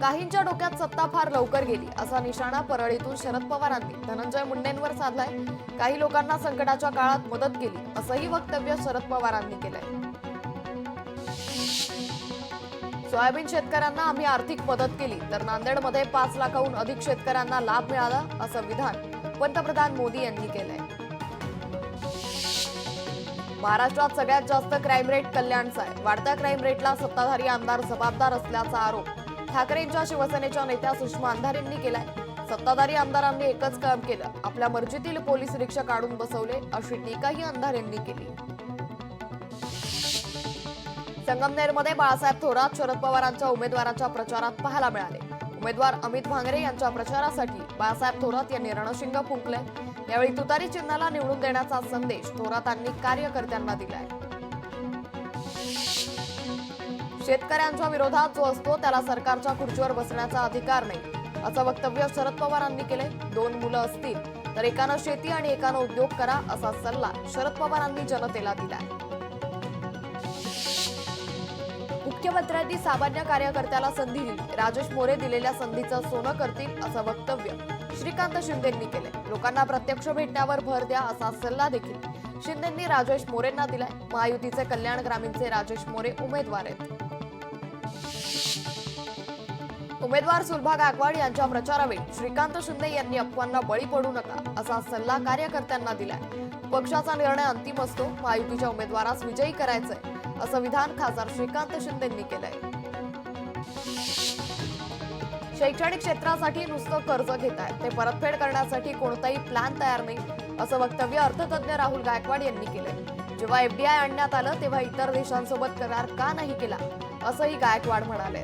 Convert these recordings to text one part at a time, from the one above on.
काहींच्या डोक्यात सत्ता फार लवकर गेली असा निशाणा परळीतून शरद पवारांनी धनंजय मुंडेंवर साधलाय। काही लोकांना संकटाच्या काळात मदत केली असंही वक्तव्य शरद पवारांनी केलंय। सोयाबीन शेतकऱ्यांना आम्ही आर्थिक मदत केली तर नांदेडमध्ये 5 लाखाहून अधिक शेतकऱ्यांना लाभ मिळाला असं विधान पंतप्रधान मोदी यांनी केलंय। महाराष्ट्रात सगळ्यात जास्त क्राईम रेट कल्याणचा आहे। वाढत्या क्राईम रेटला सत्ताधारी आमदार जबाबदार असल्याचा आरोप ठाकरेंच्या शिवसेनेच्या नेत्या सुषमा अंधारेंनी केलाय। सत्ताधारी आमदारांनी एकच काम केलं, आपल्या मर्जीतील पोलीस रिक्षा काढून बसवले अशी टीकाही अंधारेंनी केली। संगमनेरमध्ये बाळासाहेब थोरात शरद पवारांच्या उमेदवाराच्या प्रचारात पाहायला मिळाले। उमेदवार अमित भांगरे यांच्या प्रचारासाठी बाळासाहेब थोरात यांनी रणशिंग फुंकले। यावेळी तुतारी चिन्हाला निवडून देण्याचा संदेश थोरातांनी कार्यकर्त्यांना दिलाय। शेतकऱ्यांच्या विरोधात जो असतो त्याला सरकारच्या खुर्चीवर बसण्याचा अधिकार नाही असं वक्तव्य शरद पवारांनी केले। 2 मुलं असतील तर एकानं शेती आणि एकानं उद्योग करा असा सल्ला शरद पवारांनी जनतेला दिलाय। मुख्यमंत्र्यांनी सामान्य कार्यकर्त्याला संधी दिली, राजेश मोरे दिलेल्या संधीचं सोनं करतील असं वक्तव्य श्रीकांत शिंदेंनी केले। लोकांना प्रत्यक्ष भेटण्यावर भर द्या असा सल्ला देखील शिंदेंनी राजेश मोरेंना दिलाय। महायुतीचे कल्याण ग्रामीणचे राजेश मोरे उमेदवार आहेत। उमेदवार सुलभा गायकवाड यांच्या प्रचारावेळी श्रीकांत शिंदे यांनी अफवांना बळी पडू नका असा सल्ला कार्यकर्त्यांना दिलाय। पक्षाचा निर्णय अंतिम असतो, महायुतीच्या उमेदवारास विजयी करायचंय असं विधान खासदार श्रीकांत शिंदेंनी केलंय। शैक्षणिक क्षेत्रासाठी नुसतं कर्ज घेताय, ते परतफेड करण्यासाठी कोणताही प्लॅन तयार नाही असं वक्तव्य अर्थतज्ञ राहुल गायकवाड यांनी केलंय। जेव्हा एफडीआय आणण्यात आलं तेव्हा इतर देशांसोबत करार का नाही केला असंही गायकवाड म्हणाले।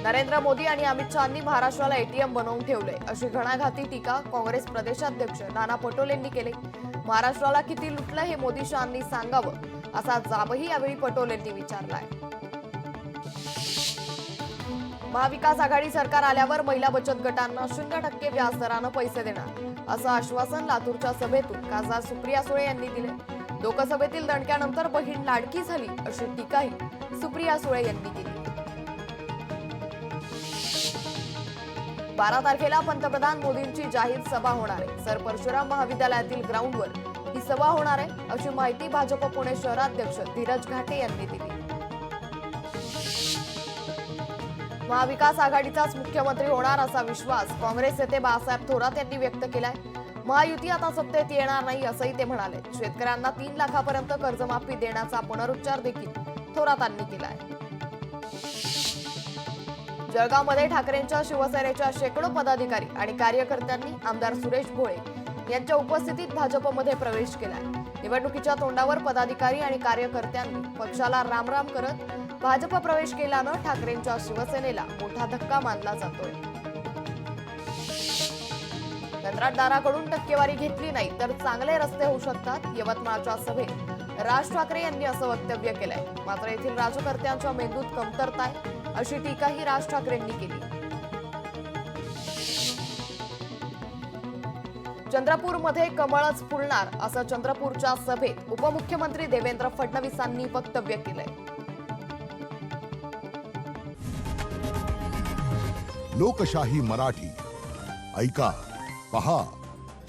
नरेंद्र मोदी आणि अमित शहांनी महाराष्ट्राला एटीएम बनवून ठेवले अशी घणाघाती टीका काँग्रेस प्रदेशाध्यक्ष नाना पटोलेंनी केली। महाराष्ट्राला किती लुटलं हे मोदी शहांनी सांगावं असा जाबही यावेळी पटोलेंनी विचारलाय। महाविकास आघाडी सरकार आल्यावर महिला बचत गटांना 0% व्याजदरानं पैसे देणार असं आश्वासन लातूरच्या सभेतून खासदार सुप्रिया सुळे यांनी दिले। लोकसभेतील दणक्यानंतर बहीण लाडकी झाली अशी टीकाही सुप्रिया सुळे यांनी केली। 12 तारखेला पंतप्रधान मोदींची जाहीर सभा होणार आहे। सर परशुराम महाविद्यालयातील ग्राउंडवर ही सभा होणार आहे अशी माहिती भाजप पुणे शहराध्यक्ष धीरज घाटे यांनी दिली। महाविकास आघाडीचाच मुख्यमंत्री होणार असा विश्वास काँग्रेस नेते बाळासाहेब थोरात यांनी व्यक्त केलाय। महायुती आता सत्तेत येणार नाही असंही ते म्हणाले। शेतकऱ्यांना 3 लाखापर्यंत कर्जमाफी देण्याचा पुनरुच्चार देखील थोरातांनी केलाय। जळगावमध्ये ठाकरेंच्या शिवसेनेच्या शेकडो पदाधिकारी आणि कार्यकर्त्यांनी आमदार सुरेश भोळे यांच्या उपस्थितीत भाजपमध्ये प्रवेश केलाय। निवडणुकीच्या तोंडावर पदाधिकारी आणि कार्यकर्त्यांनी पक्षाला रामराम करत भाजप प्रवेश केल्यानं ठाकरेंच्या शिवसेनेला मोठा धक्का मानला जातोय। कंत्राटदाराकडून टक्केवारी घेतली नाही तर चांगले रस्ते होऊ शकतात। यवतमाळच्या सभेत राज ठाकरे यांनी असं वक्तव्य केलंय। मात्र येथील राजकर्त्यांच्या मेंदूत कमतरता आहे अशी टीकाही राज ठाकरेंनी केली। चंद्रपूरमध्ये कमळच फुलणार असं चंद्रपूरच्या सभेत उपमुख्यमंत्री देवेंद्र फडणवीसांनी वक्तव्य केलंय। लोकशाही मराठी ऐका, पहा,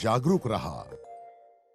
जागरूक रहा।